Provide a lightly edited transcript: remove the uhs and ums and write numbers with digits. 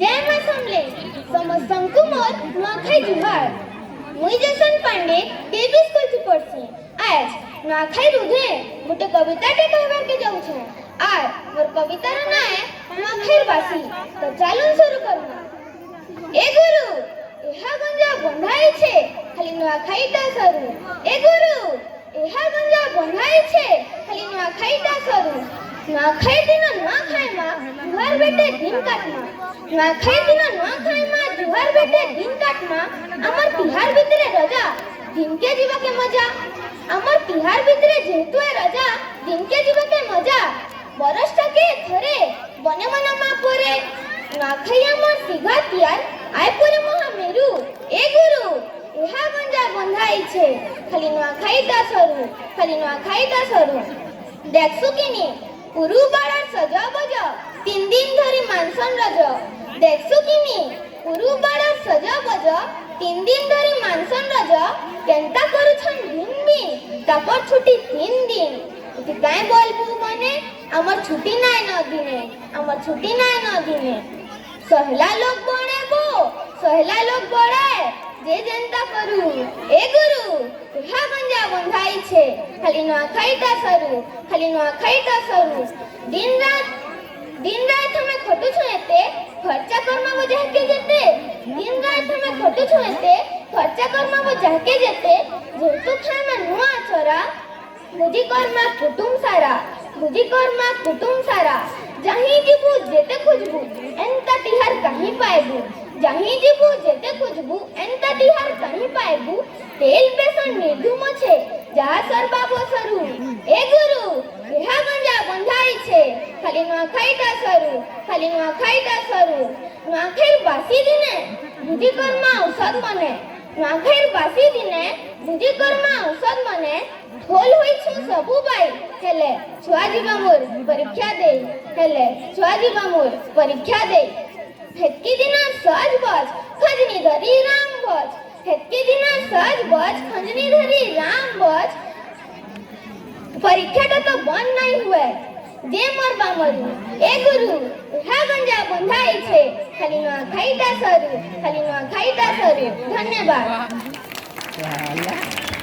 जय मां समले समस्तंकु मोर नुआखाई जुहार मुई जसन पांडे केबी स्कूल थी पढ़सी आज नुआखाई रुधे गोटे कविता टे कहबार के जाऊ छे आर मोर कविता रो नाम है नुआखाई बासी तो चालू शुरू करूँ ए गुरु एहा गंजा बंधाई छे खाली नुआखाई ता सरू ए गुरु एहा गंजा बंधाई छे खाली नुआखाई ता सरू नुआखाई दिन नुआखाई मा जुहार बेटे दिन काटमा नुआखाई दिन नुआखाई मा जुहार बेटे दिन काटमा अमर तिहार भितरे रजा दिन के जीवा के मजा अमर तिहार भितरे जेतु रजा दिन के जीवा के मजा बरसटा के थरे बने मना मा परे नुआखाई अमर सिगा तियार आय परे महामेरु ए गुरु एहा गंजा बंधाई छे खाली नुआखाई ता सरू खाली नुआखाई ता सरू देखसु किनी पुरु बाड़ार सजा बजा 3 दिन धरी मानसन रज देखसु किनी पुरु बाड़ार सजा बजा 3 दिन धरी मानसन रज केंता करूछन दिन दिन तापर छुट्टी 3 दिन इति काई बोलबु मने हमर छुट्टी नाय न दिने हमर छुट्टी नाय न दिने सहला लोग बणेबो सहला लोग बड़े जे जनता करू ए गुरु एहा गंजा बंधाई छे खाली नुआखाई ता सरू खाली नुआखाई ता सरू दिन रात हमें खटु छुएते खर्चा कर्मा वो जाके जेते दिन रात हमें खटु छुएते खर्चा कर्मा वो जाके जेते जेतु खाय में नुआ चोरा बुझी कर्मा कुटुम सारा जहीं जीबू जेते खुजबू एंता तिहार कहीं पाएबू जहीं जीबू जेते खुजबू एंता तिहार कहीं पाएबू तेल बेसन निर्धुम छे जहा सरबा बसरू ए गुरु एहा गंजा बंधाई छे खाली नुआखाई ता सरू खाली नुआखाई ता सरू नुआखाई बासी दिने बुझी कर्मा औषध मने नुआखाई बासी दिने बुझी कर्मा औषध मने ढोल होई छु सबु बाई हेले छुआ जीवा मोर परीक्षा दे हेले छुआ जीवा मोर परीक्षा दे हेतकी दिना सज बज खंजनी धरी राम बज हेतकी दिना सज बज खंजनी धरी राम बज परीक्षा तो बंद नहीं हुए जे मोर बामरू ए गुरु हा गंजा बंधाई छे खाली नुआखाई ता सरू खाली नुआखाई ता सरू धन्यवाद।